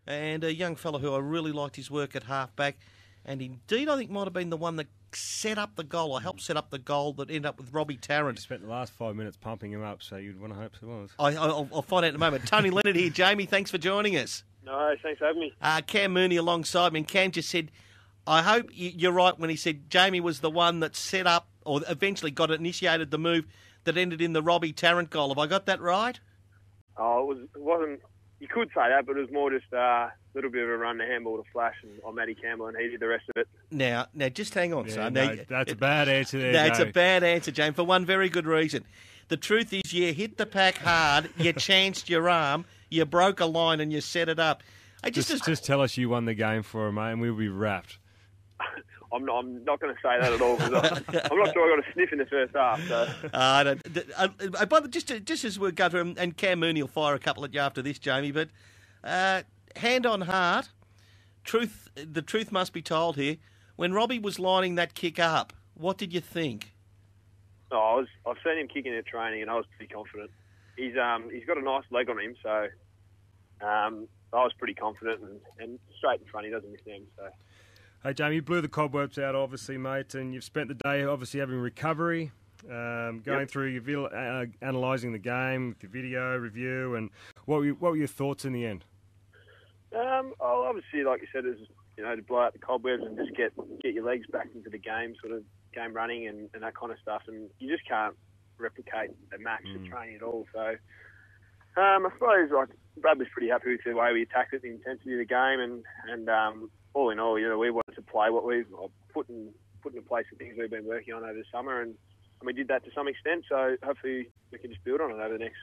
and a young fellow who I really liked his work at halfback, and indeed I think might have been the one that set up the goal, or helped set up the goal that ended up with Robbie Tarrant. You spent the last 5 minutes pumping him up, so you'd want to hope it was. I'll find out in a moment. Tony Leonard here. Jamie, thanks for joining us. No, thanks for having me. Cam Mooney alongside me, and Cam just said, I hope you're right when he said Jamie was the one that set up, or eventually initiated the move that ended in the Robbie Tarrant goal. Have I got that right? Oh, it wasn't. You could say that, but it was more just a little bit of a run to handball to flash on Matty Campbell, and he did the rest of it. Now, just hang on, son. No, that's a bad answer there, That's Jamie. a bad answer, James, for one very good reason. The truth is, you hit the pack hard, you chanced your arm, you broke a line, and you set it up. Just tell us you won the game for him, mate, and we'll be wrapped. I'm not going to say that at all, because I'm not sure I got a sniff in the first half. So. But just as we go through, and Cam Mooney will fire a couple at you after this, Jamie, but hand on heart, the truth must be told here. When Robbie was lining that kick up, what did you think? I've seen him kicking at training, and I was pretty confident. He's got a nice leg on him, so I was pretty confident, and straight in front, he doesn't miss them. So. Hey, Jamie, you blew the cobwebs out, obviously, mate, and you've spent the day, obviously, having recovery, going through your analysing the game with your video review, and what were your thoughts in the end? Obviously, like you said, is to blow out the cobwebs and just get your legs back into the game, sort of game running and that kind of stuff, and you just can't replicate the match at training at all. So, I suppose Bradley's pretty happy with the way we attacked it, the intensity of the game, and all in all, we wanted to play what we've put in place the things we've been working on over the summer, and we did that to some extent. So hopefully we can just build on it over the next,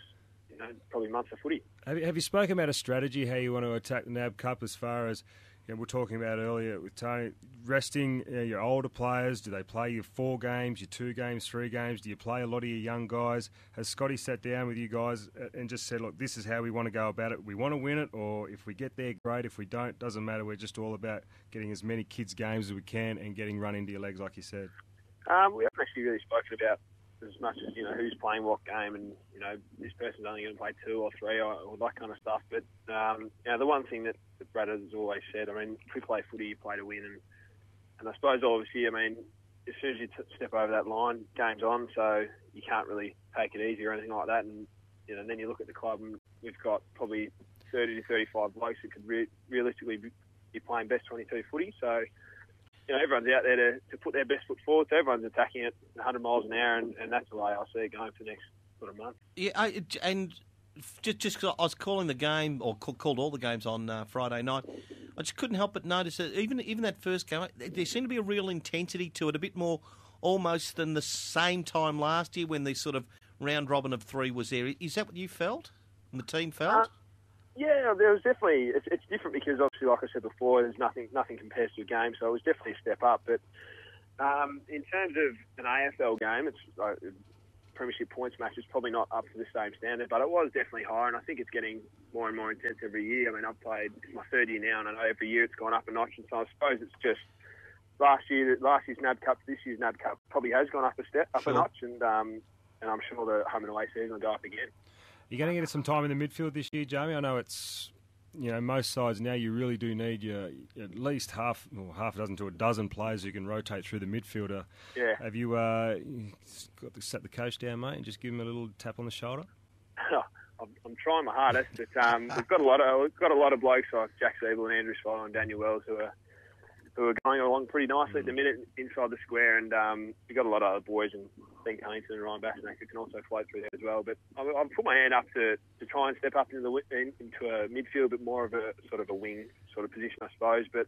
probably months of footy. Have you spoken about a strategy how you want to attack the NAB Cup as far as we're talking about earlier with Tony, resting your older players? Do they play your 4 games, your 2 games, 3 games? Do you play a lot of your young guys? Has Scotty sat down with you guys and just said, look, this is how we want to go about it. We want to win it, or if we get there, great. If we don't, doesn't matter. We're just all about getting as many kids' games as we can and getting run into your legs, like you said. We haven't actually really spoken about as much as, who's playing what game, and, this person's only going to play 2 or 3 or that kind of stuff. But, the one thing that Brad has always said, if we play footy, you play to win. And I suppose, obviously, as soon as you step over that line, game's on, so you can't really take it easy or anything like that. And, then you look at the club, and we've got probably 30 to 35 blokes that could realistically be playing best 22 footy. So, everyone's out there to put their best foot forward. So everyone's attacking it 100 miles an hour, and that's the way I see it going for the next sort of month. Yeah, and just cause I was calling the game, or called all the games on Friday night, I just couldn't help but notice that even that first game, there seemed to be a real intensity to it, a bit more almost than the same time last year when the sort of round robin of 3 was there. Is that what you felt and the team felt? Yeah, there was definitely. It's different because obviously, like I said before, there's nothing compares to a game, so it was definitely a step up. But in terms of an AFL game, it's premiership points match is probably not up to the same standard, but it was definitely higher, and I think it's getting more and more intense every year. I've played, it's my 3rd year now, and I know every year it's gone up a notch, and so I suppose it's just last year's NAB Cup, this year's NAB Cup probably has gone up a notch, and I'm sure the home and away season will go up again. You're going to get some time in the midfield this year, Jamie. I know it's, most sides now you really do need at least half a dozen to a dozen players who can rotate through the midfielder. Yeah. Have you got to set the coach down, mate, and just give him a little tap on the shoulder? I'm trying my hardest, but we've got a lot of blokes like Jack Siebel and Andrew Swallow and Daniel Wells who are going along pretty nicely at the minute inside the square, and we've got a lot of other boys, and Ben Cunnington and Ryan Bassanack who can also float through there as well. But I've put my hand up to try and step up into a midfield, but more of a sort of a wing sort of position, I suppose. But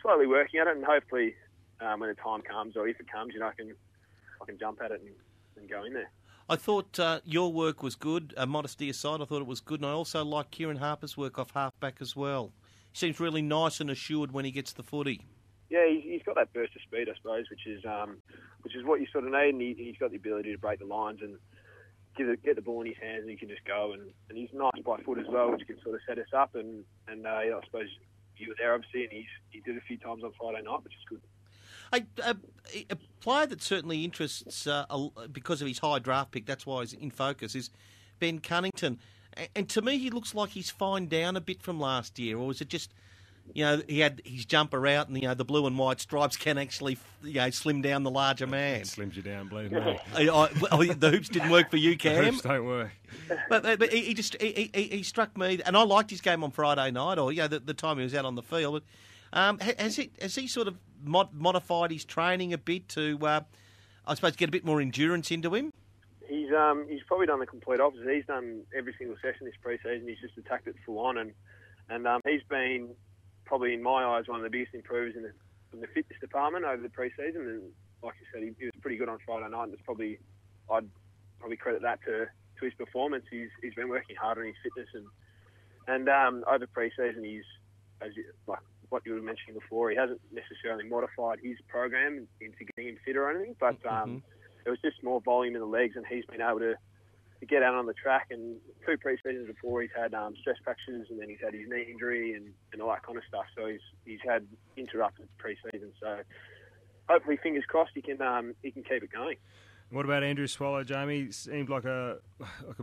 slowly working at it, and hopefully when the time comes, or if it comes, I can jump at it and go in there. I thought your work was good. Modesty aside, I thought it was good, and I also like Kieran Harper's work off halfback as well. He seems really nice and assured when he gets the footy. Yeah, he's got that burst of speed, I suppose, which is what you sort of need, and he's got the ability to break the lines and get the ball in his hands, and he can just go, and he's nice by foot as well, which can sort of set us up, and I suppose you were there obviously, and he did a few times on Friday night, which is good. A player that certainly interests because of his high draft pick, that's why he's in focus, is Ben Cunnington. And to me, he looks like he's fined down a bit from last year, or is it just, he had his jumper out, and the blue and white stripes can actually, slim down the larger man. It slims you down, believe me. The hoops didn't work for you, Cam. The hoops don't work. But he struck me, and I liked his game on Friday night, or the time he was out on the field. Has he sort of modified his training a bit to, I suppose, get a bit more endurance into him? He's probably done the complete opposite. He's done every single session this pre-season. He's just attacked it full on, and he's been probably, in my eyes, one of the biggest improvers in the fitness department over the pre-season. And like you said, he was pretty good on Friday night, and I'd probably credit that to his performance. He's been working hard on his fitness, and over pre-season, like what you were mentioning before, he hasn't necessarily modified his program into getting him fit or anything, but there was just more volume in the legs, and he's been able to get out on the track. And 2 pre-seasons before, he's had stress fractures, and then he's had his knee injury and all that kind of stuff. So he's had interrupted pre-season. So hopefully, fingers crossed, he can keep it going. What about Andrew Swallow, Jamie? Seemed like a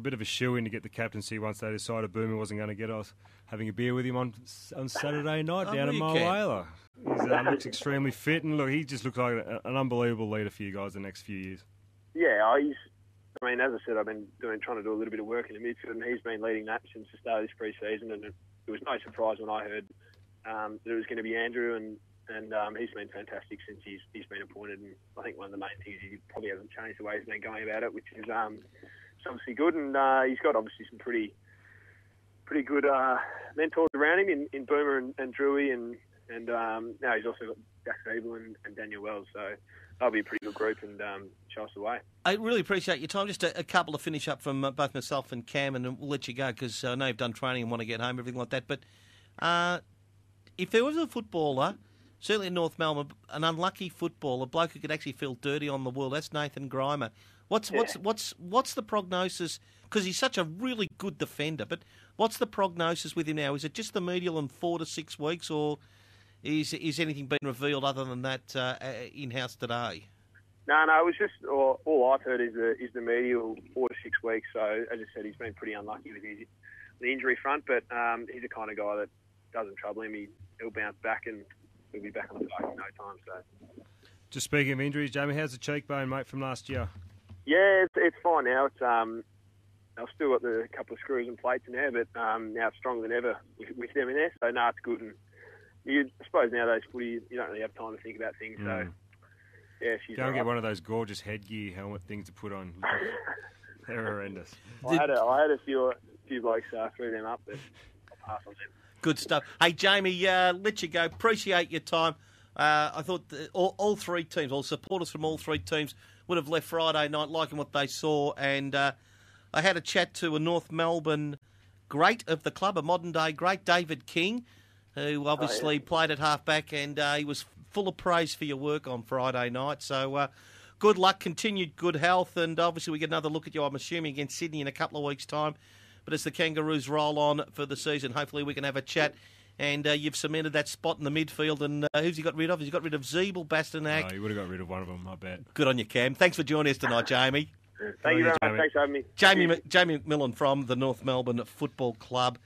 bit of a shoe-in to get the captaincy once they decided Boomer wasn't going to get us. Having a beer with him on Saturday night down at Mulwala. He looks extremely fit, and look, he just looks like an unbelievable leader for you guys the next few years. Yeah, as I said, I've been trying to do a little bit of work in the midfield, and he's been leading that since the start of this pre-season, and it was no surprise when I heard that it was going to be Andrew, and he's been fantastic since he's been appointed. And I think one of the main things, he probably hasn't changed the way he's been going about it, which is obviously good. And he's got obviously some pretty good mentors around him in Boomer and Drewy, and now he's also got Jack Siebel and Daniel Wells. So that'll be a pretty good group, and show us the way. I really appreciate your time. Just a couple to finish up from both myself and Cam, and we'll let you go because I know you've done training and want to get home, everything like that. But if there was a footballer, certainly in North Melbourne, an unlucky footballer, a bloke who could actually feel dirty on the world, that's Nathan Grimer. What's the prognosis? Because he's such a really good defender, but what's the prognosis with him now? Is it just the medial in 4 to 6 weeks, or is anything been revealed other than that in-house today? No, it was just all I've heard is the medial 4 to 6 weeks. So as I said, he's been pretty unlucky with the injury front, but he's the kind of guy that doesn't trouble him. He'll bounce back and he'll be back on the park in no time. So, just speaking of injuries, Jamie, how's the cheekbone, mate, from last year? Yeah, it's fine now. It's I've still got the couple of screws and plates in there, but now it's stronger than ever with them in there. So it's good. And I suppose nowadays footy, you don't really have time to think about things. So yeah, she's go and get one of those gorgeous headgear helmet things to put on. They're horrendous. I had a few blokes threw them up, but I'll pass on them. Good stuff. Hey, Jamie, let you go. Appreciate your time. I thought all 3 teams, all supporters from all 3 teams, would have left Friday night liking what they saw. And I had a chat to a North Melbourne great of the club, a modern-day great, David King, who obviously played at half-back, and he was full of praise for your work on Friday night. So good luck, continued good health, and obviously we get another look at you, I'm assuming, against Sydney in a couple of weeks' time. But as the Kangaroos roll on for the season, hopefully we can have a chat. And you've cemented that spot in the midfield. And who's he got rid of? Has he got rid of Zeeble, Bastanak? No, he would have got rid of one of them, I bet. Good on you, Cam. Thanks for joining us tonight, Jamie. Thank you very much. Thanks for having me. Jamie Macmillan from the North Melbourne Football Club.